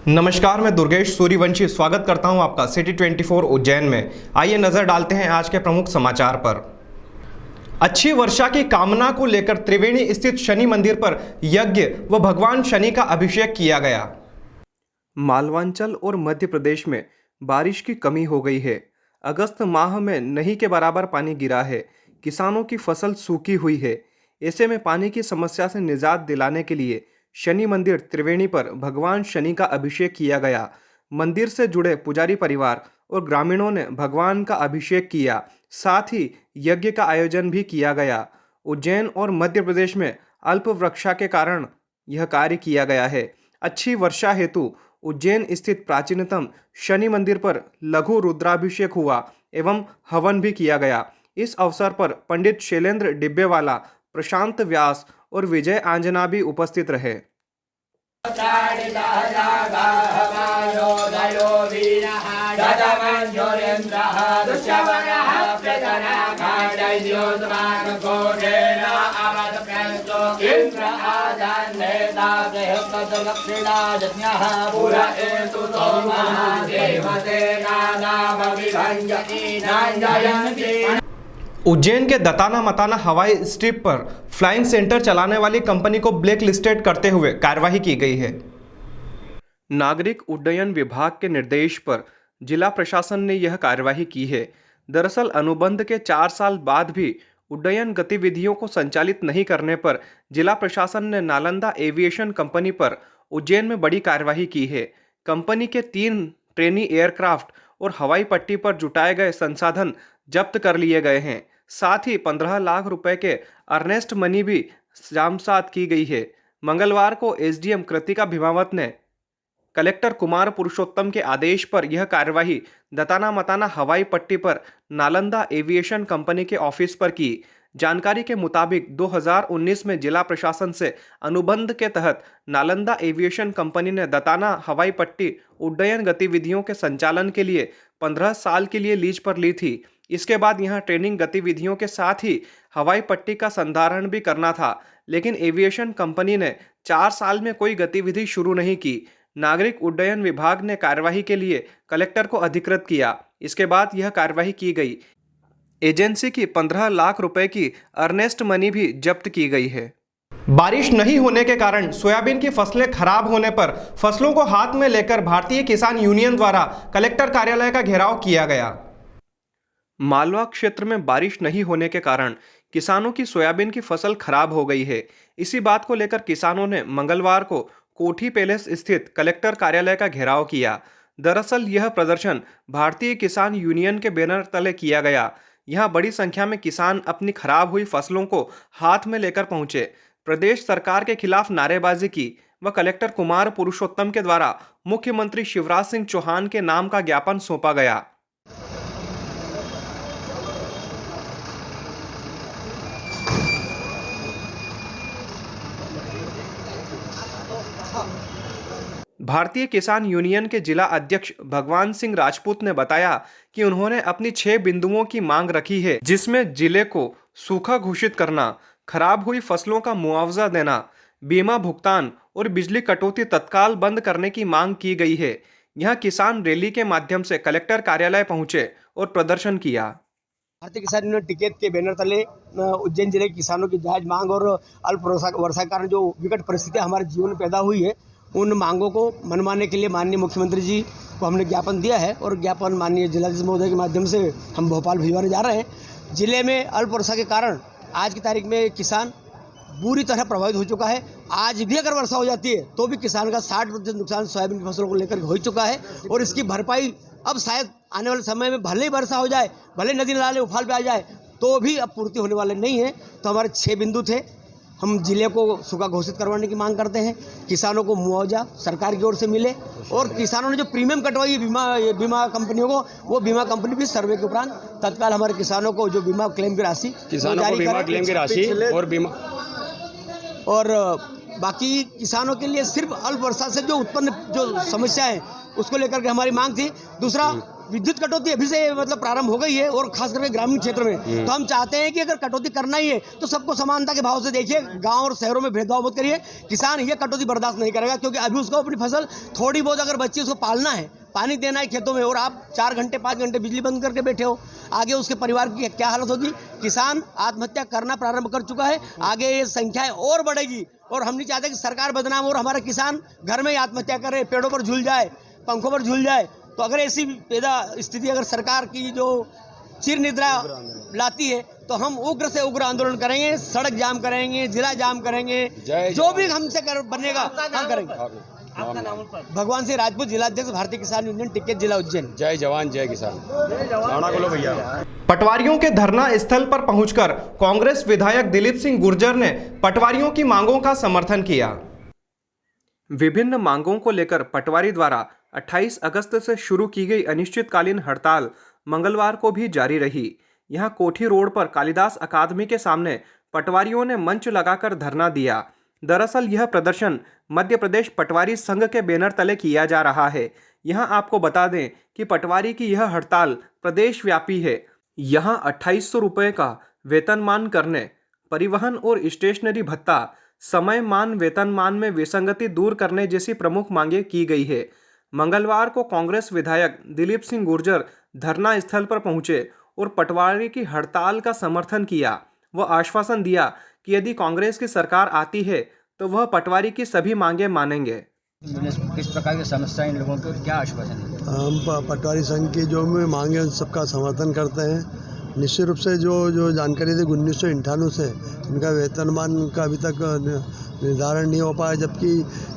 नमस्कार, मैं दुर्गेश सूर्यवंशी स्वागत करता हूं आपका सिटी 24 उज्जैन में। आइए नजर डालते हैं आज के प्रमुख समाचार पर। अच्छी वर्षा की कामना को लेकर त्रिवेणी स्थित शनि मंदिर पर यज्ञ व भगवान शनि का अभिषेक किया गया। मालवांचल और मध्य प्रदेश में बारिश की कमी हो गई है। अगस्त माह में नहीं के बराबर पानी गिरा है। किसानों की फसल सूखी हुई है। ऐसे में पानी की समस्या से निजात दिलाने के लिए शनि मंदिर त्रिवेणी पर भगवान शनि का अभिषेक किया गया। मंदिर से जुड़े पुजारी परिवार और ग्रामीणों ने भगवान का अभिषेक किया, साथ ही यज्ञ का आयोजन भी किया गया। उज्जैन और मध्य प्रदेश में अल्प वर्षा के कारण यह कार्य किया गया है। अच्छी वर्षा हेतु उज्जैन स्थित प्राचीनतम शनि मंदिर पर लघु रुद्राभिषेक हुआ एवं हवन भी किया गया। इस अवसर पर पंडित शैलेंद्र डिब्बेवाला, प्रशांत व्यास और विजय आंजना भी उपस्थित रहे। उज्जैन के दताना मताना हवाई स्ट्रिप पर फ्लाइंग सेंटर चलाने वाली कंपनी को ब्लैक लिस्टेड करते हुए कार्रवाई की गई है। नागरिक उड्डयन विभाग के निर्देश पर जिला प्रशासन ने यह कार्रवाई की है। दरअसल अनुबंध के 4 साल बाद भी उड्डयन गतिविधियों को संचालित नहीं करने पर जिला प्रशासन ने नालंदा एविएशन कंपनी पर उज्जैन में बड़ी कार्रवाई की है। कंपनी के 3 ट्रेनी एयरक्राफ्ट और हवाई पट्टी पर जुटाए गए संसाधन जब्त कर लिए गए हैं। साथ ही 15 लाख रुपए के अर्नेस्ट मनी भी आत्मसात की गई है। मंगलवार को एसडीएम कृतिका भीमावत ने कलेक्टर कुमार पुरुषोत्तम के आदेश पर यह कार्यवाही दताना मताना हवाई पट्टी पर नालंदा एविएशन कंपनी के ऑफिस पर की। जानकारी के मुताबिक 2019 में जिला प्रशासन से अनुबंध के तहत नालंदा एविएशन कंपनी ने दताना हवाई पट्टी उड्डयन गतिविधियों के संचालन के लिए 15 साल के लिए लीज पर ली थी। इसके बाद यहां ट्रेनिंग गतिविधियों के साथ ही हवाई पट्टी का संधारण भी करना था, लेकिन एविएशन कंपनी ने 4 साल में कोई गतिविधि शुरू नहीं की। नागरिक उड्डयन विभाग ने कार्यवाही के लिए कलेक्टर को अधिकृत किया। इसके बाद यह कार्यवाही की गई। एजेंसी की 15 लाख रुपए की अर्नेस्ट मनी भी जब्त की गई है। बारिश नहीं होने के कारण सोयाबीन की फसलें खराब होने पर फसलों को हाथ में लेकर भारतीय किसान यूनियन द्वारा कलेक्टर कार्यालय का घेराव किया गया। मालवा क्षेत्र में बारिश नहीं होने के कारण किसानों की सोयाबीन की फसल खराब हो गई है। इसी बात को लेकर किसानों ने मंगलवार को कोठी पैलेस स्थित कलेक्टर कार्यालय का घेराव किया। दरअसल यह प्रदर्शन भारतीय किसान यूनियन के बैनर तले किया गया। यहां बड़ी संख्या में किसान अपनी खराब हुई फसलों को हाथ में लेकर पहुंचे। प्रदेश सरकार के खिलाफ नारेबाजी की व कलेक्टर कुमार पुरुषोत्तम के द्वारा मुख्यमंत्री शिवराज सिंह चौहान के नाम का ज्ञापन सौंपा गया। भारतीय किसान यूनियन के जिला अध्यक्ष भगवान सिंह राजपूत ने बताया कि उन्होंने अपनी 6 बिंदुओं की मांग रखी है, जिसमें जिले को सूखा घोषित करना, खराब हुई फसलों का मुआवजा देना, बीमा भुगतान और बिजली कटौती तत्काल बंद करने की मांग की गई है। यहां किसान रैली के माध्यम से कलेक्टर कार्यालय पहुंचे और प्रदर्शन किया। भारतीय किसान यूनियन टिकैत के बैनर तले उज्जैन जिले के किसानों की जायज मांग और अल्प वर्षा के कारण जो विकट परिस्थितियां हमारे जीवन में पैदा हुई है, उन मांगों को मनवाने के लिए माननीय मुख्यमंत्री जी को हमने ज्ञापन दिया है और ज्ञापन माननीय जिलाधीश महोदय के माध्यम से हम भोपाल भिजवाने जा रहे हैं। जिले में अल्प वर्षा के कारण आज की तारीख में किसान बुरी तरह प्रभावित हो चुका है। आज भी अगर वर्षा हो जाती है तो भी किसान का 60% नुकसान सोयाबीन की फसलों को लेकर हो चुका है और इसकी भरपाई अब शायद आने वाले समय में भले ही वर्षा हो जाए, भले नदी नाले उफान पे आ जाए, तो भी अब पूर्ति होने वाले नहीं है। तो हमारे 6 बिंदु थे। हम जिले को सूखा घोषित करवाने की मांग करते हैं, किसानों को मुआवजा सरकार की ओर से मिले और किसानों ने जो प्रीमियम कटवाई है बीमा कंपनियों को, वो बीमा कंपनी भी सर्वे के उपरांत तत्काल हमारे किसानों को जो बीमा क्लेम की राशि, किसानों को बीमा क्लेम की राशि और बीमा और बाकी किसानों के लिए सिर्फ अल्प वर्षा से जो उत्पन्न जो समस्या है उसको लेकर के हमारी मांग थी। दूसरा, विद्युत कटौती अभी से मतलब प्रारंभ हो गई है और खास करके ग्रामीण क्षेत्र में। तो हम चाहते हैं कि अगर कटौती करना ही है तो सबको समानता के भाव से देखिए, गांव और शहरों में भेदभाव मत करिए। किसान ये कटौती बर्दाश्त नहीं करेगा, क्योंकि अभी उसको अपनी फसल थोड़ी बहुत अगर बच्ची उसको पालना है, पानी देना है खेतों में, और आप 4 घंटे 5 घंटे बिजली बंद करके बैठे हो, आगे उसके परिवार की क्या हालत होगी। किसान आत्महत्या करना प्रारंभ कर चुका है, आगे ये संख्याएं और बढ़ेगी। और हम नहीं चाहते कि सरकार बदनाम हो और हमारे किसान घर में ही आत्महत्या करे, पेड़ों पर झूल जाए, पंखों पर झूल जाए। तो अगर ऐसी पैदा स्थिति अगर सरकार की जो चिर निद्रा लाती है तो हम उग्र से उग्र आंदोलन करेंगे, सड़क जाम करेंगे, जिला जाम करेंगे, जो भी हमसे बनेगा हम करेंगे। भगवान सिंह राजपूत, जिलाध्यक्ष भारतीय किसान यूनियन, टिक्केत, जिला उज्जैन। जय जवान जय किसान। नारा बोलो भैया। पटवारियों के धरना स्थल पर पहुंचकर कांग्रेस विधायक दिलीप सिंह गुर्जर ने पटवारियों की मांगों का समर्थन किया। विभिन्न मांगों को लेकर पटवारी द्वारा 28 अगस्त से शुरू की गई अनिश्चितकालीन हड़ताल मंगलवार को भी जारी रही। यहां कोठी रोड पर कालिदास अकादमी के सामने पटवारियों ने मंच लगाकर धरना दिया। दरअसल यह प्रदर्शन मध्य प्रदेश पटवारी संघ के बैनर तले किया जा रहा है। यहां आपको बता दें कि पटवारी की यह हड़ताल प्रदेश व्यापी है। यहां 2800 रुपये का वेतनमान करने, परिवहन और स्टेशनरी भत्ता, समयमान वेतनमान में विसंगति दूर करने जैसी प्रमुख मांगें की गई है। मंगलवार को कांग्रेस विधायक दिलीप सिंह गुर्जर धरना स्थल पर पहुंचे और पटवारी की हड़ताल का समर्थन किया। वह आश्वासन दिया कि यदि कांग्रेस की सरकार आती है तो वह पटवारी की सभी मांगें मानेंगे। किस प्रकार की समस्या इन लोगों को, क्या आश्वासन है? हम पटवारी संघ की जो मांगे उन सबका समर्थन करते हैं। निश्चित रूप से जो जानकारी थी 1998 से इनका वेतनमान का अभी तक निर्धारण नहीं हो पाया, जबकि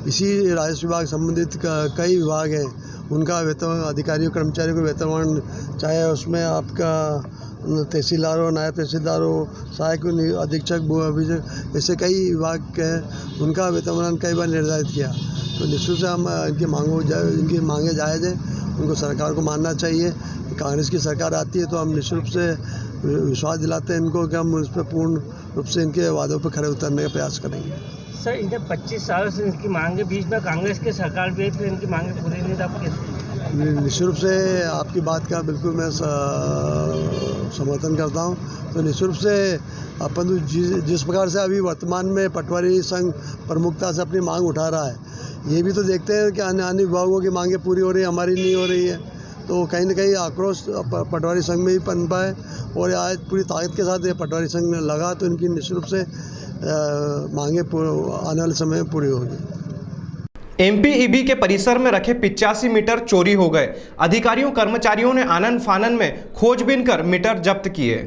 इसी राजस्व विभाग संबंधित कई विभाग हैं, उनका वेतन अधिकारियों कर्मचारियों को वेतनमान, चाहे उसमें आपका तहसीलदार हो, नायब तहसीलदार हो, सहायक अधीक्षक, भू अभिक्षक, ऐसे कई विभाग के हैं, उनका वेतनमान कई बार निर्धारित किया। तो निश्चित से हम इनकी मांगे जायज़ है, उनको सरकार को मानना चाहिए। कांग्रेस की सरकार आती है तो हम निश्चित रूप से विश्वास दिलाते हैं इनको कि हम उस पर पूर्ण रूप से इनके वादों पर खरे उतरने का प्रयास करेंगे। सर, इनके 25 साल से इनकी मांगे, बीच में कांग्रेस की सरकार भी है, फिर इनकी मांगे पूरी नहीं था। निश्चित रूप से आपकी बात का बिल्कुल मैं समर्थन करता हूं। तो निश्चित रूप से अपन जिस प्रकार से अभी वर्तमान में पटवारी संघ प्रमुखता से अपनी मांग उठा रहा है, ये भी तो देखते हैं कि अन्य विभागों की मांगें पूरी हो रही है, हमारी नहीं हो रही है। तो कहीं ना कहीं आक्रोश पटवारी संघ में ही पनपा है और आज पूरी ताकत के साथ ये पटवारी संघ लगा, तो इनकी निश्चित रूप से मांगे आने वाले समय में पूरी होगी। एमपीईबी के परिसर में रखे 85 मीटर चोरी हो गए। अधिकारियों कर्मचारियों ने आनन फानन में खोजबीन कर मीटर जब्त किए।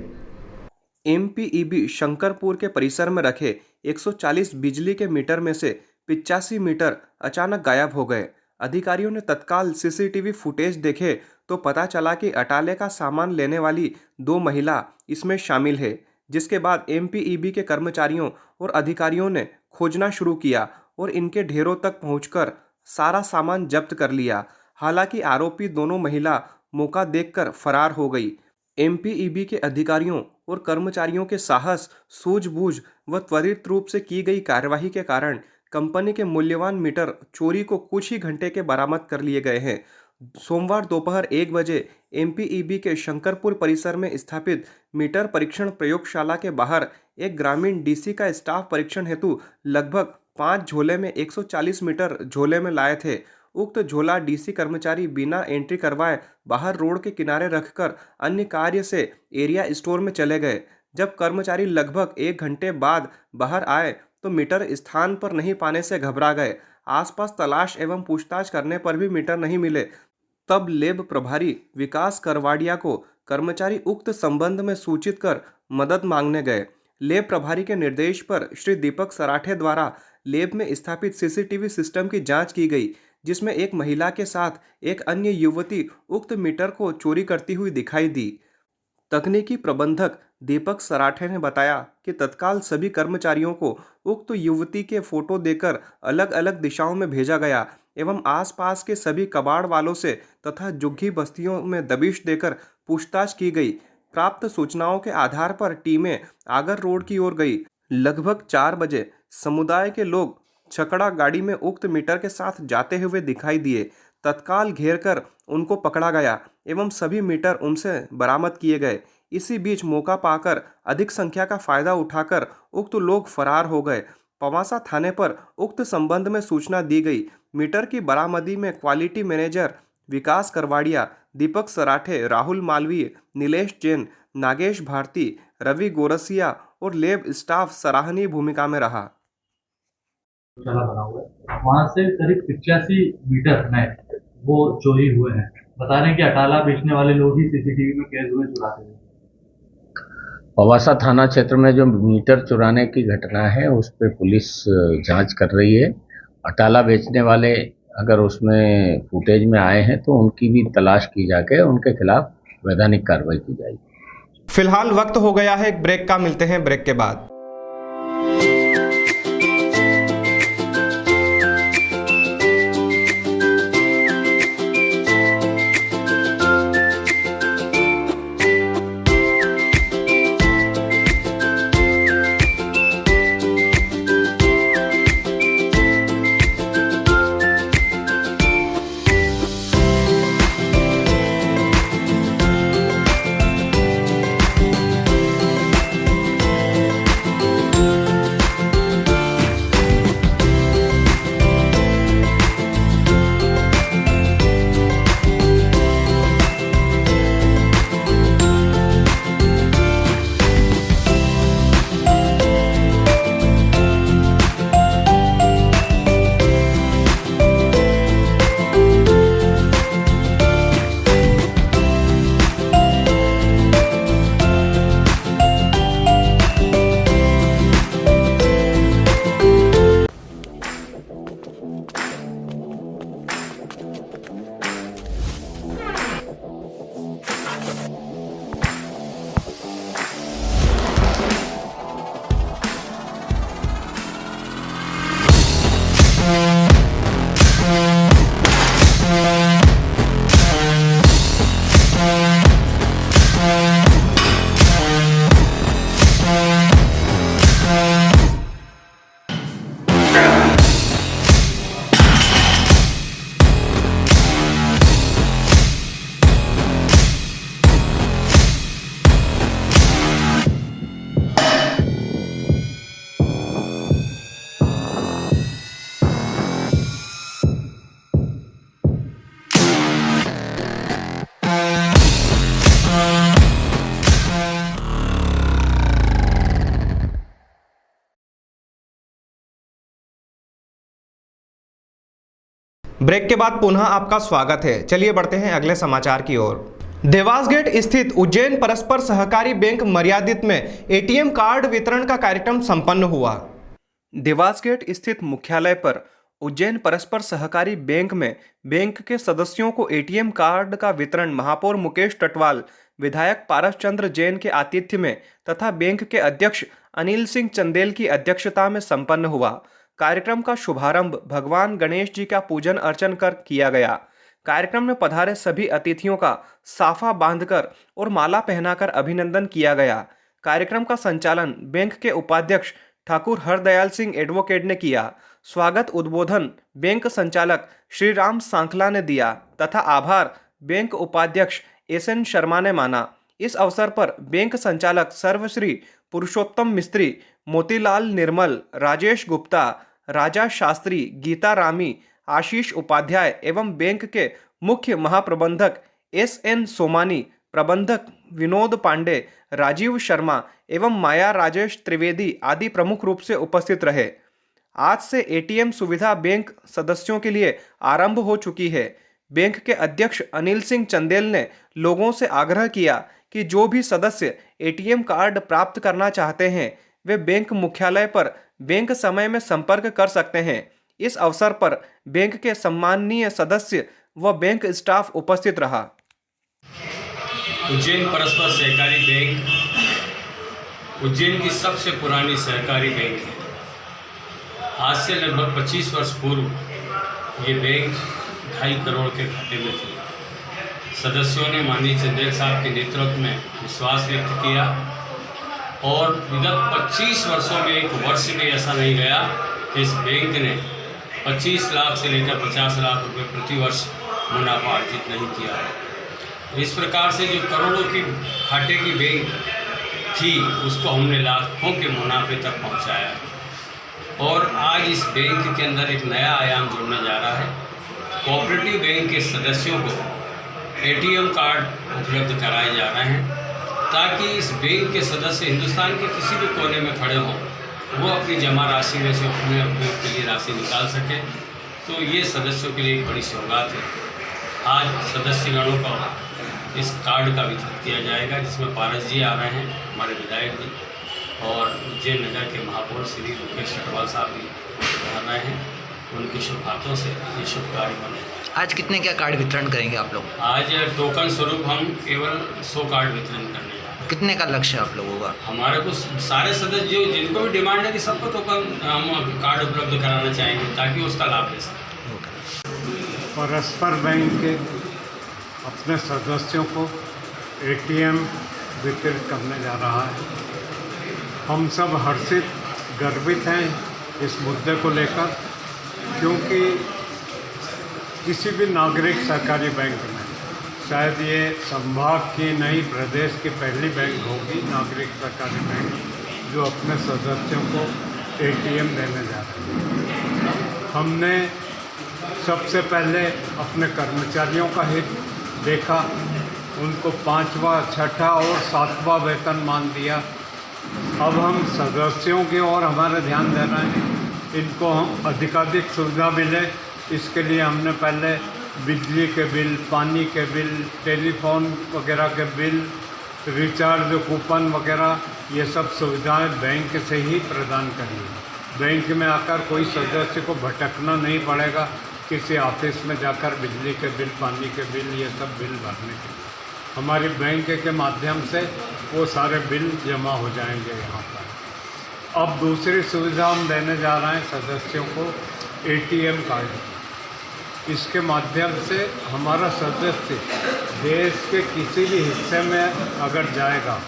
एमपीईबी शंकरपुर के परिसर में रखे 140 बिजली के मीटर में से 85 मीटर अचानक गायब हो गए। अधिकारियों ने तत्काल सीसीटीवी फुटेज देखे तो पता चला कि अटाले का सामान लेने वाली 2 महिला इसमें शामिल है। जिसके बाद एमपीईबी के कर्मचारियों और अधिकारियों ने खोजना शुरू किया और इनके ढेरों तक पहुंचकर सारा सामान जब्त कर लिया। हालांकि आरोपी दोनों महिला मौका देखकर फरार हो गई। एमपीईबी के अधिकारियों और कर्मचारियों के साहस, सूझबूझ व त्वरित रूप से की गई कार्यवाही के कारण कंपनी के मूल्यवान मीटर चोरी को कुछ ही घंटे के बरामद कर लिए गए हैं। सोमवार दोपहर 1 बजे एमपीईबी के शंकरपुर परिसर में स्थापित मीटर परीक्षण प्रयोगशाला के बाहर एक ग्रामीण डीसी का स्टाफ परीक्षण हेतु लगभग 5 झोले में 140 मीटर झोले में लाए थे। उक्त झोला डीसी कर्मचारी बिना एंट्री करवाए बाहर रोड के किनारे रखकर अन्य कार्य से एरिया स्टोर में चले गए। जब कर्मचारी लगभग 1 घंटे बाद बाहर आए तो मीटर स्थान पर नहीं पाने से घबरा गए। आसपास तलाश एवं पूछताछ करने पर भी मीटर नहीं मिले। तब लैब प्रभारी विकास करवाडिया को कर्मचारी उक्त संबंध में सूचित कर मदद मांगने गए। लैब प्रभारी के निर्देश पर श्री दीपक सराठे द्वारा लैब में स्थापित सीसीटीवी सिस्टम की जांच की गई, जिसमें एक महिला के साथ एक अन्य युवती उक्त मीटर को चोरी करती हुई दिखाई दी। तकनीकी प्रबंधक दीपक सराठे ने बताया कि तत्काल सभी कर्मचारियों को उक्त युवती के फोटो देकर अलग अलग दिशाओं में भेजा गया एवं आसपास के सभी कबाड़ वालों से तथा झुग्गी बस्तियों में दबिश देकर पूछताछ की गई। प्राप्त सूचनाओं के आधार पर टीमें आगर रोड की ओर गई। लगभग 4 बजे समुदाय के लोग छकड़ा गाड़ी में उक्त मीटर के साथ जाते हुए दिखाई दिए। तत्काल घेरकर उनको पकड़ा गया एवं सभी मीटर उनसे बरामद किए गए। इसी बीच मौका पाकर अधिक संख्या का फायदा उठाकर उक्त लोग फरार हो गए। पवासा थाने पर उक्त संबंध में सूचना दी गई। मीटर की बरामदी में क्वालिटी मैनेजर विकास करवाड़िया, दीपक सराठे, राहुल मालवीय, नीलेश जैन, नागेश भारती, रवि गोरसिया और लैब स्टाफ सराहनीय भूमिका में रहा। बना हुआ है, वहाँ से करीब 85 मीटर नए वो चोरी हुए हैं। बता रहे हैं कि अटाला बेचने वाले लोग ही सीसीटीवी में कैद हुए चुराते हुए। पवासा थाना क्षेत्र में जो मीटर चुराने की घटना है उस पर पुलिस जांच कर रही है। अटाला बेचने वाले अगर उसमें फुटेज में आए हैं तो उनकी भी तलाश की जाके उनके खिलाफ वैधानिक कार्रवाई की जाएगी। फिलहाल वक्त हो गया है एक ब्रेक का, मिलते हैं ब्रेक के बाद। ब्रेक के बाद पुनः आपका स्वागत है। चलिए बढ़ते हैं अगले समाचार की ओर। देवास गेट स्थित उज्जैन परस्पर सहकारी बैंक मर्यादित में एटीएम कार्ड वितरण का कार्यक्रम संपन्न हुआ। देवास गेट स्थित मुख्यालय पर उज्जैन परस्पर सहकारी बैंक में बैंक के सदस्यों को एटीएम कार्ड का वितरण महापौर मुकेश टटवाल, विधायक पारस चंद्र जैन के आतिथ्य में तथा बैंक के अध्यक्ष अनिल सिंह चंदेल की अध्यक्षता में संपन्न हुआ। कार्यक्रम का शुभारंभ भगवान गणेश जी का पूजन अर्चन कर किया गया। कार्यक्रम में पधारे सभी अतिथियों का साफा बांधकर और माला पहनाकर अभिनंदन किया गया। कार्यक्रम का संचालन बैंक के उपाध्यक्ष ठाकुर हरदयाल सिंह एडवोकेट ने किया। स्वागत उद्बोधन बैंक संचालक श्री राम सांखला ने दिया तथा आभार बैंक उपाध्यक्ष एसएन शर्मा ने माना। इस अवसर पर बैंक संचालक सर्वश्री पुरुषोत्तम मिस्त्री, मोतीलाल निर्मल, राजेश गुप्ता, राजा शास्त्री, गीता रामी, आशीष उपाध्याय एवं बैंक के मुख्य महाप्रबंधक एसएन सोमानी, प्रबंधक विनोद पांडे, राजीव शर्मा एवं माया राजेश त्रिवेदी आदि प्रमुख रूप से उपस्थित रहे। आज से एटीएम सुविधा बैंक सदस्यों के लिए आरंभ हो चुकी है। बैंक के अध्यक्ष अनिल सिंह चंदेल ने लोगों से आग्रह किया कि जो भी सदस्य एटीएम कार्ड प्राप्त करना चाहते हैं वे बैंक मुख्यालय पर बैंक समय में संपर्क कर सकते हैं। इस अवसर पर बैंक के सम्माननीय सदस्य व बैंक स्टाफ उपस्थित रहा। उज्जैन परस्पर सहकारी बैंक उज्जैन की सबसे पुरानी सहकारी बैंक है। आज से लगभग 25 वर्ष पूर्व ये बैंक 2.5 करोड़ के घाटे में थी। सदस्यों ने माननीय चंदेल साहब के नेतृत्व में विश्वास व्यक्त किया और विगत 25 वर्षों में एक वर्ष भी ऐसा नहीं गया कि इस बैंक ने 25 लाख से लेकर 50 लाख रुपए प्रति वर्ष मुनाफा अर्जित नहीं किया है। इस प्रकार से जो करोड़ों की घाटे की बैंक थी उसको हमने लाखों के मुनाफे तक पहुंचाया और आज इस बैंक के अंदर एक नया आयाम जुड़ने जा रहा है। कोऑपरेटिव बैंक के सदस्यों को ATM कार्ड उपलब्ध कराए जा रहे हैं ताकि इस बैंक के सदस्य हिंदुस्तान के किसी भी कोने में खड़े हों वो अपनी जमा राशि में से अपने उपयोग के लिए राशि निकाल सकें। तो ये सदस्यों के लिए एक बड़ी सौगात है। आज सदस्यगणों को इस कार्ड का वितरण किया जाएगा जिसमें पारस जी आ रहे हैं, हमारे विधायक जी, और उज्जैन नगर के महापौर श्री मुकेश चटवाल साहब भी आ रहे हैं। उनके शुभ हाथों से ये शुभ कार्य बने। आज कितने क्या कार्ड वितरण करेंगे आप लोग? आज टोकन स्वरूप हम केवल 100 कार्ड वितरण करने जा रहे हैं। कितने का लक्ष्य है आप लोगों का? हमारे को सारे सदस्य जो जिनको भी डिमांड है कि सबको टोकन हम कार्ड उपलब्ध कराना चाहेंगे ताकि उसका लाभ ले सकें। परस्पर बैंक के अपने सदस्यों को ATM वितरित करने जा रहा है। हम सब हर्षित गर्वित हैं इस मुद्दे को लेकर, क्योंकि किसी भी नागरिक सरकारी बैंक में शायद ये संभाग की नहीं प्रदेश की पहली बैंक होगी नागरिक सरकारी बैंक जो अपने सदस्यों को ATM देने जा रही है। हमने सबसे पहले अपने कर्मचारियों का हित देखा, उनको 5वां, 6ठा और 7वां वेतनमान दिया। अब हम सदस्यों की ओर हमारा ध्यान दे रहे हैं, इनको हम अधिकाधिक सुविधा मिले। इसके लिए हमने पहले बिजली के बिल, पानी के बिल, टेलीफोन वगैरह के बिल, रिचार्ज कूपन वगैरह ये सब सुविधाएं बैंक से ही प्रदान करी है। बैंक में आकर कोई सदस्य को भटकना नहीं पड़ेगा किसी ऑफिस में जाकर बिजली के बिल, पानी के बिल, ये सब बिल भरने के लिए। हमारी बैंक के माध्यम से वो सारे बिल जमा हो जाएंगे यहाँ पर। अब दूसरी सुविधा हम देने जा रहे हैं सदस्यों को ATM कार्ड। इसके माध्यम से हमारा सदस्य देश के किसी भी हिस्से में अगर जाएगा,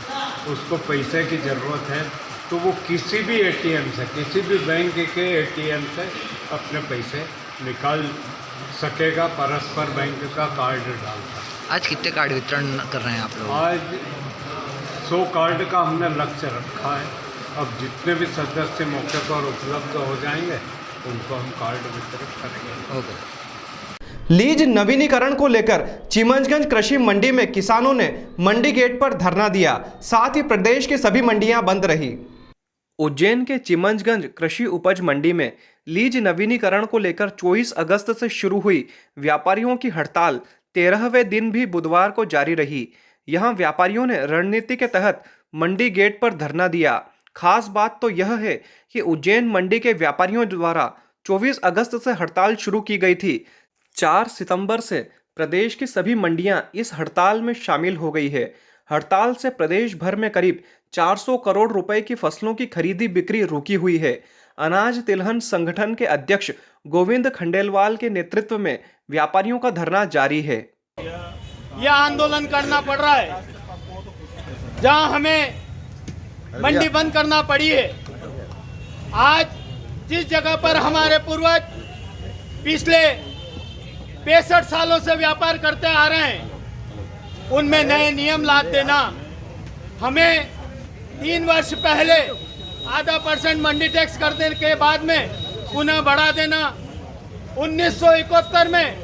उसको पैसे की ज़रूरत है, तो वो किसी भी ATM से, किसी भी बैंक के ATM से अपने पैसे निकाल सकेगा परस्पर बैंक का कार्ड डालकर। आज कितने कार्ड वितरण कर रहे हैं आप लोग? आज 100 कार्ड का हमने लक्ष्य रखा है। अब जितने भी सदस्य मौके पर उपलब्ध हो जाएंगे उनको हम कार्ड वितरित करेंगे। ओके। लीज नवीनीकरण को लेकर चिमंजगंज कृषि मंडी में किसानों ने मंडी गेट पर धरना दिया। साथ ही प्रदेश की सभी मंडियां बंद रही। उज्जैन के चिमंजगंज कृषि उपज मंडी में लीज नवीनीकरण को लेकर 24 अगस्त से शुरू हुई व्यापारियों की हड़ताल 13वें दिन भी बुधवार को जारी रही। यहां व्यापारियों ने रणनीति के तहत मंडी गेट पर धरना दिया। खास बात तो यह है कि उज्जैन मंडी के व्यापारियों द्वारा 24 अगस्त से हड़ताल शुरू की गई थी। 4 सितंबर से प्रदेश की सभी मंडियां इस हड़ताल में शामिल हो गई है। हड़ताल से प्रदेश भर में करीब 400 करोड़ रुपए की फसलों की खरीदी बिक्री रुकी हुई है। अनाज तिलहन संगठन के अध्यक्ष गोविंद खंडेलवाल के नेतृत्व में व्यापारियों का धरना जारी है। यह आंदोलन करना पड़ रहा है जहां हमें मंडी बंद करना पड़ी है। आज जिस जगह पर हमारे पूर्वज पिछले 65 सालों से व्यापार करते आ रहे हैं, उनमें नए नियम ला देना, हमें 3 वर्ष पहले ½ मंडी टैक्स कर देने के बाद में पुनः बढ़ा देना। 1971 में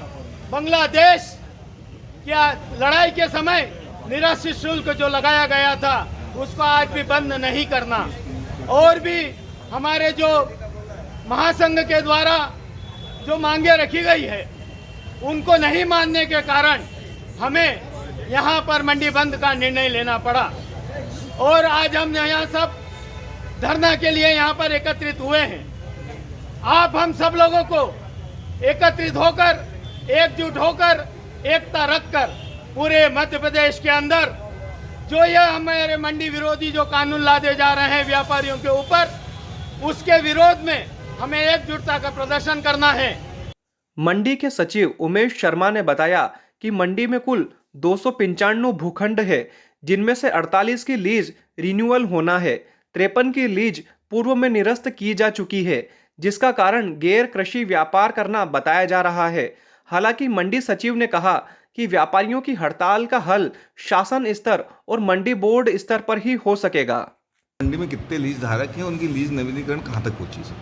बांग्लादेश क्या लड़ाई के समय निराश्रित शुल्क जो लगाया गया था उसको आज भी बंद नहीं करना, और भी हमारे जो महासंघ के द्वारा जो मांगे रखी गई है उनको नहीं मानने के कारण हमें यहाँ पर मंडी बंद का निर्णय लेना पड़ा। और आज हम यहाँ सब धरना के लिए यहाँ पर एकत्रित हुए हैं। आप हम सब लोगों को एकत्रित होकर, एकजुट होकर, एकता रखकर पूरे मध्य प्रदेश के अंदर जो यह हमारे मंडी विरोधी जो कानून लादे जा रहे हैं व्यापारियों के ऊपर, उसके विरोध में हमें एकजुटता का प्रदर्शन करना है। मंडी के सचिव उमेश शर्मा ने बताया कि मंडी में कुल 295 भूखंड है, जिनमें से 48 की लीज रिन्यूअल होना है। 53 की लीज पूर्व में निरस्त की जा चुकी है, जिसका कारण गैर कृषि व्यापार करना बताया जा रहा है। हालांकि मंडी सचिव ने कहा कि व्यापारियों की हड़ताल का हल शासन स्तर और मंडी बोर्ड स्तर पर ही हो सकेगा। मंडी में कितने लीज धारक हैं, उनकी लीज नवीनीकरण कहाँ तक पहुँची सर?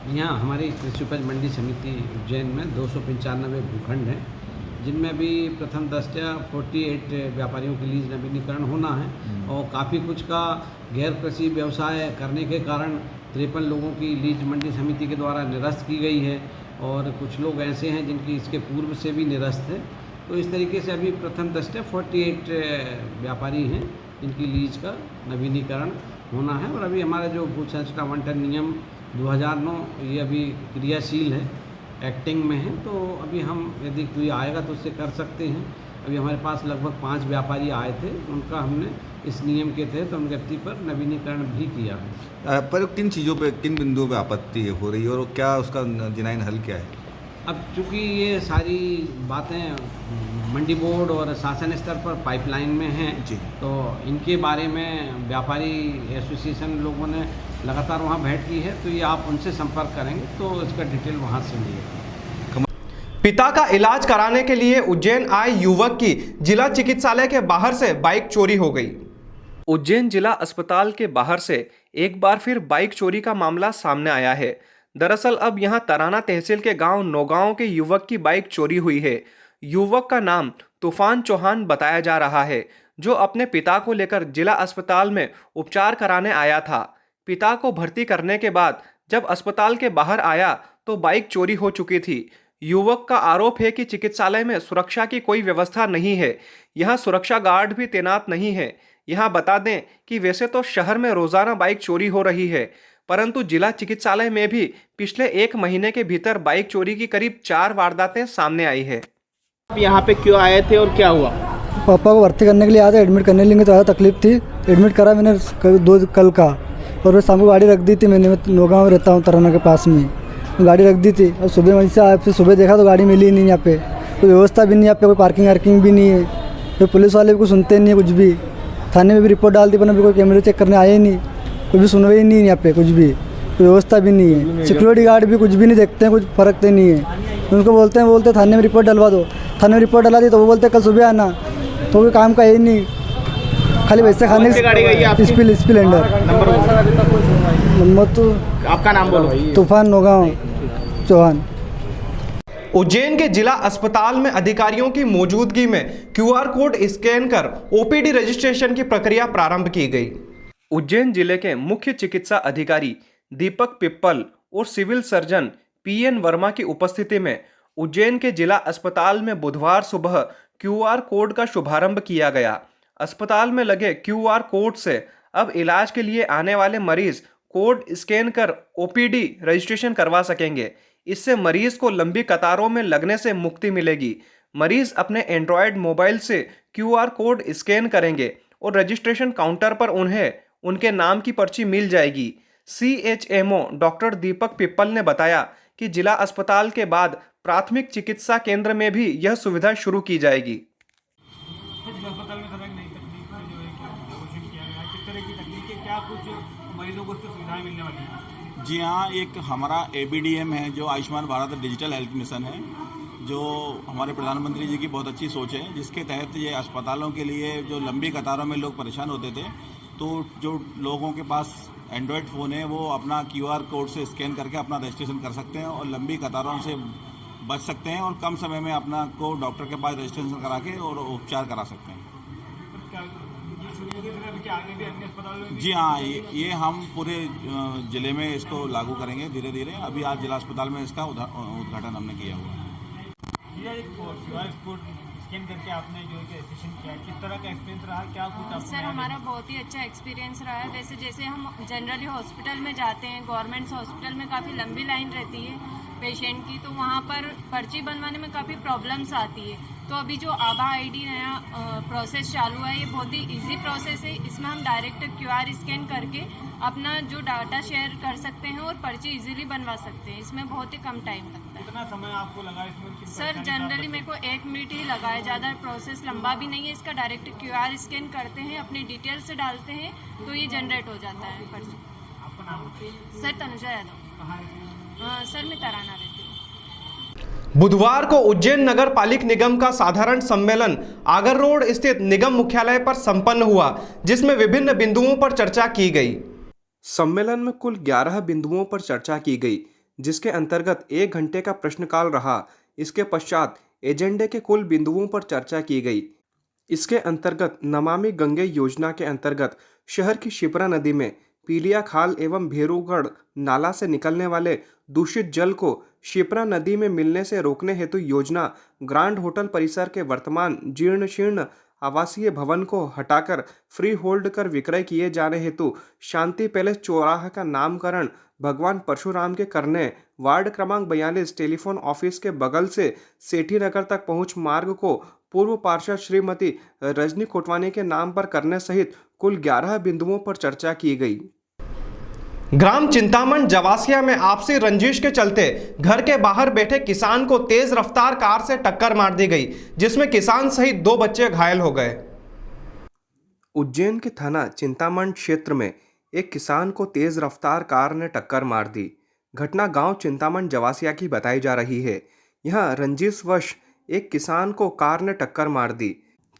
यहाँ हमारी कृषि उपज मंडी समिति उज्जैन में 295 भूखंड हैं, जिनमें अभी प्रथम दृष्टया 48 व्यापारियों की लीज नवीनीकरण होना है और काफ़ी कुछ का गैर कृषि व्यवसाय करने के कारण 53 लोगों की लीज मंडी समिति के द्वारा निरस्त की गई है और कुछ लोग ऐसे हैं जिनकी इसके पूर्व से भी निरस्त है। तो इस तरीके से अभी प्रथम दृष्टया 48 व्यापारी हैं जिनकी लीज का नवीनीकरण होना है। और अभी हमारा जो भू संचिता आवंटन नियम 2009 ये अभी क्रियाशील है, एक्टिंग में है, तो अभी हम यदि कोई आएगा तो उससे कर सकते हैं। अभी हमारे पास लगभग 5 व्यापारी आए थे, उनका हमने इस नियम के तहत उनकी पर नवीनीकरण भी किया है। पर किन चीज़ों पे, किन बिंदुओं पे आपत्ति हो रही है और क्या उसका जिनाइन हल क्या है? अब चूँकि ये सारी बातें मंडी बोर्ड और शासन स्तर पर पाइपलाइन में हैं, तो इनके बारे में व्यापारी एसोसिएशन लोगों ने लगातार वहाँ बैठ की है, तो ये आप उनसे संपर्क करेंगे तो इसका डिटेल वहाँ से मिलेगा। पिता का इलाज कराने के लिए उज्जैन आए युवक की जिला चिकित्सालय के बाहर से बाइक चोरी हो गई। उज्जैन जिला अस्पताल के बाहर से एक बार फिर बाइक चोरी का मामला सामने आया है। दरअसल अब यहां तराना तहसील के गांव नौगांव के युवक की बाइक चोरी हुई है। युवक का नाम तूफान चौहान बताया जा रहा है, जो अपने पिता को लेकर जिला अस्पताल में उपचार कराने आया था। पिता को भर्ती करने के बाद जब अस्पताल के बाहर आया तो बाइक चोरी हो चुकी थी। युवक का आरोप है कि चिकित्सालय में सुरक्षा की कोई व्यवस्था नहीं है, यहाँ सुरक्षा गार्ड भी तैनात नहीं है। यहाँ बता दें कि वैसे तो शहर में रोजाना बाइक चोरी हो रही है, परंतु जिला चिकित्सालय में भी पिछले 1 महीने के भीतर बाइक चोरी की करीब 4 वारदातें सामने आई है। आप यहाँ पे क्यों आए थे और क्या हुआ? पापा को भर्ती करने के लिए आया था, एडमिट करने लेंगे तो ज़्यादा तकलीफ थी। एडमिट करा मैंने कल का, और मैं शाम को गाड़ी रख दी थी। मैं नौगांव में रहता हूँ, तराना के पास में गाड़ी रख दी थी। और सुबह वहीं से आए, फिर सुबह देखा तो गाड़ी मिली नहीं। यहाँ पे कोई व्यवस्था भी नहीं, यहाँ पे कोई पार्किंग वार्किंग भी नहीं है। फिर पुलिस वाले भी कुछ सुनते नहीं है कुछ भी। थाने में भी रिपोर्ट डाल दी, पर अभी कोई कैमरे चेक करने आए ही नहीं, कोई भी सुनवाई नहीं है यहाँ पे, कुछ भी कोई व्यवस्था भी नहीं है। सिक्योरिटी गार्ड भी कुछ भी नहीं देखते हैं, कुछ फर्कते नहीं है। उनको बोलते थाने में रिपोर्ट डलवा दो। थाने में रिपोर्ट डला दी तो वो बोलते कल सुबह आना, तो भी काम का है ही नहीं, खाली वैसे खाने स्प्लेंडर। नंबर तो आपका नाम बोलो। तूफान नौगांव चौहान। उज्जैन के जिला अस्पताल में अधिकारियों की मौजूदगी में QR कोड स्कैन कर OPD रजिस्ट्रेशन की प्रक्रिया प्रारंभ की गई। उज्जैन जिले के मुख्य चिकित्सा अधिकारी दीपक पिप्पल और सिविल सर्जन PN वर्मा की उपस्थिति में उज्जैन के जिला अस्पताल में बुधवार सुबह QR कोड का शुभारंभ किया गया। अस्पताल में लगे QR कोड से अब इलाज के लिए आने वाले मरीज कोड स्कैन कर OPD रजिस्ट्रेशन करवा सकेंगे। इससे मरीज को लंबी कतारों में लगने से मुक्ति मिलेगी। मरीज अपने एंड्रॉयड मोबाइल से QR कोड स्कैन करेंगे और रजिस्ट्रेशन काउंटर पर उन्हें उनके नाम की पर्ची मिल जाएगी। CHMO डॉक्टर दीपक पिप्पल ने बताया कि जिला अस्पताल के बाद प्राथमिक चिकित्सा केंद्र में भी यह सुविधा शुरू की जाएगी। जी हाँ, एक हमारा ABDM है जो Ayushman Bharat digital health mission है, जो हमारे प्रधानमंत्री जी की बहुत अच्छी सोच है, जिसके तहत ये अस्पतालों के लिए जो लंबी कतारों में लोग परेशान होते थे, तो जो लोगों के पास एंड्रॉयड फ़ोन है वो अपना QR कोड से स्कैन करके अपना रजिस्ट्रेशन कर सकते हैं और लंबी कतारों से बच सकते हैं और कम समय में अपना को डॉक्टर के पास रजिस्ट्रेशन करा के और उपचार करा सकते हैं। जी हाँ, ये हम पूरे ज़िले में इसको लागू करेंगे धीरे धीरे। अभी आज जिला अस्पताल में इसका उद्घाटन हमने किया हुआ है। स्कैन करके आपने जो है रजिस्ट्रेशन किया, किस तरह का एक्सपीरियंस रहा, क्या कुछ? सर हमारा बहुत ही अच्छा एक्सपीरियंस रहा है। वैसे जैसे हम जनरली हॉस्पिटल में जाते हैं, गवर्नमेंट हॉस्पिटल में काफ़ी लंबी लाइन रहती है पेशेंट की, तो वहाँ पर पर्ची बनवाने में काफ़ी प्रॉब्लम्स आती है। तो अभी जो आभा ID नया प्रोसेस चालू है, ये बहुत ही इजी प्रोसेस है। इसमें हम डायरेक्ट QR स्कैन करके अपना जो डाटा शेयर कर सकते हैं और पर्ची इजीली बनवा सकते हैं। इसमें बहुत ही कम टाइम लगता है। कितना समय आपको लगा इसमें? सर जनरली मेरे को 1 मिनट ही लगा है, ज़्यादा प्रोसेस लंबा भी नहीं है। इसका डायरेक्ट QR स्कैन करते हैं, अपनी डिटेल्स डालते हैं तो ये जनरेट हो जाता है पर्ची। आपका नाम? सर तनुजा यादव। कहाँ? सर मैं तराना रहती हूँ। बुधवार को उज्जैन नगर पालिक निगम का साधारण सम्मेलन आगर रोड स्थित निगम मुख्यालय पर संपन्न हुआ, जिसमें विभिन्न बिंदुओं पर चर्चा की गई। सम्मेलन में कुल 11 बिंदुओं पर चर्चा की गई, जिसके अंतर्गत 1 घंटे का प्रश्नकाल रहा। इसके पश्चात एजेंडे के कुल बिंदुओं पर चर्चा की गई। इसके अंतर्गत नमामि गंगे योजना के अंतर्गत शहर की शिप्रा नदी में पीलिया खाल एवं भेरूगढ़ नाला से निकलने वाले दूषित जल को शिप्रा नदी में मिलने से रोकने हेतु योजना ग्रांड होटल परिसर के वर्तमान जीर्ण शीर्ण आवासीय भवन को हटाकर फ्री होल्ड कर विक्रय किए जाने हेतु शांति पैलेस चौराहा का नामकरण भगवान परशुराम के करने, वार्ड क्रमांक 42 टेलीफोन ऑफिस के बगल से सेठी नगर तक पहुंच मार्ग को पूर्व पार्षद श्रीमती रजनी कोटवानी के नाम पर करने सहित कुल 11 बिंदुओं पर चर्चा की गई। ग्राम चिंतामण जवासिया में आपसी रंजिश के चलते घर के बाहर बैठे किसान को तेज रफ्तार कार से टक्कर मार दी गई, जिसमें किसान सहित 2 बच्चे घायल हो गए। उज्जैन के थाना चिंतामण क्षेत्र में एक किसान को तेज रफ्तार कार ने टक्कर मार दी। घटना गांव चिंतामण जवासिया की बताई जा रही है। यहां रंजिशवश एक किसान को कार ने टक्कर मार दी।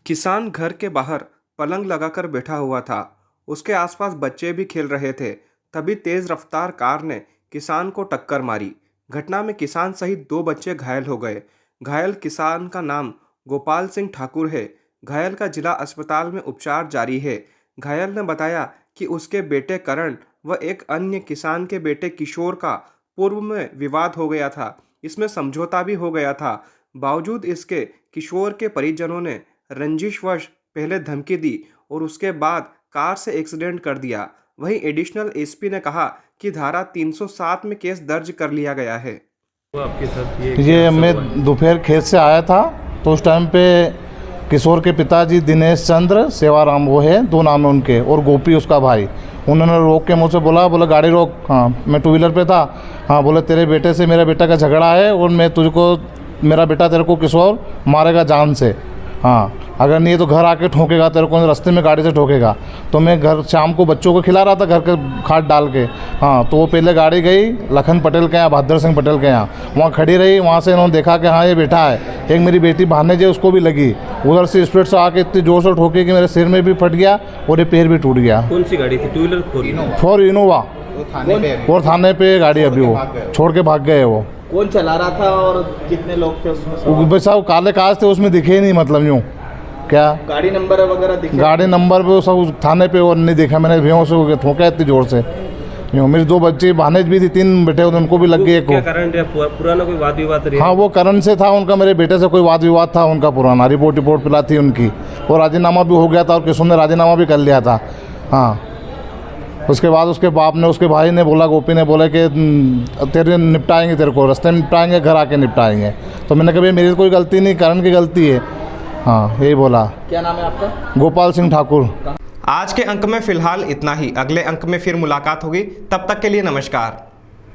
किसान घर के बाहर पलंग लगाकर बैठा हुआ था। उसके आसपास बच्चे भी खेल रहे थे। तभी तेज रफ्तार कार ने किसान को टक्कर मारी। घटना में किसान सहित 2 बच्चे घायल हो गए। घायल किसान का नाम गोपाल सिंह ठाकुर है। घायल का जिला अस्पताल में उपचार जारी है। घायल ने बताया कि उसके बेटे करण व एक अन्य किसान के बेटे किशोर का पूर्व में विवाद हो गया था। इसमें समझौता भी हो गया था। बावजूद इसके किशोर के परिजनों ने रंजिशवश पहले धमकी दी और उसके बाद कार से एक्सीडेंट कर दिया। वहीं एडिशनल एसपी ने कहा कि धारा 307 में केस दर्ज कर लिया गया है। आपके साथ ये मैं दोपहर खेत से आया था तो उस टाइम पे किशोर के पिताजी दिनेश चंद्र सेवाराम वो है, 2 नाम है उनके, और गोपी उसका भाई, उन्होंने रोक के मुझसे बोला गाड़ी रोक। हाँ, मैं 2 व्हीलर पे था। हाँ, बोले तेरे बेटे से मेरे बेटा का झगड़ा है और मैं तुझको, मेरा बेटा तेरे को किशोर मारेगा जान से। हाँ, अगर नहीं तो घर आके ठोकेगा तेरे को, रास्ते में गाड़ी से ठोकेगा। तो मैं घर शाम को बच्चों को खिला रहा था घर के खाट डाल के। हाँ, तो वो पहले गाड़ी गई लखन पटेल के यहाँ, भादर सिंह पटेल के यहाँ, वहाँ खड़ी रही। वहाँ से इन्होंने देखा कि हाँ ये बैठा है। एक मेरी बेटी भाने जो उसको भी लगी, उधर से स्पीड से आके इतनी जोर से ठोकी कि मेरे सिर में भी फट गया और ये पैर भी टूट गया। कौन सी गाड़ी थी? 2 व्हीलर? 4 इनोवा। और थाने पे गाड़ी अभी वो छोड़ के भाग गए। वो कौन चला रहा था और कितने लोग थे उसमें? बस साहब काले काज थे उसमें, दिखे ही नहीं, मतलब यूँ क्या गाड़ी नंबर वगैरह दिखे? गाड़ी नंबर पे सब थाने पे और नहीं देखा मैंने। भेड़ों से ठोका इतनी जोर से। यूँ मेरी 2 बच्चे भानेज भी थी, 3 बेटे उनको भी लग गए। क्या कारण पुराना कोई वाद विवाद? हाँ, वो करण से था उनका, मेरे बेटे से कोई वाद विवाद था उनका पुराना। रिपोर्ट पिला थी उनकी और राजीनामा भी हो गया था और किशोर ने राजीनामा भी कर लिया था। हाँ, उसके बाद उसके बाप ने, उसके भाई ने बोला, गोपी ने बोला कि तेरे निपटाएंगे, तेरे को रास्ते में निपटाएंगे, घर आके निपटाएंगे। तो मैंने कहा मेरी कोई गलती नहीं, करण की गलती है। हाँ, यही बोला। क्या नाम है आपका? गोपाल सिंह ठाकुर। आज के अंक में फिलहाल इतना ही। अगले अंक में फिर मुलाकात होगी। तब तक के लिए नमस्कार।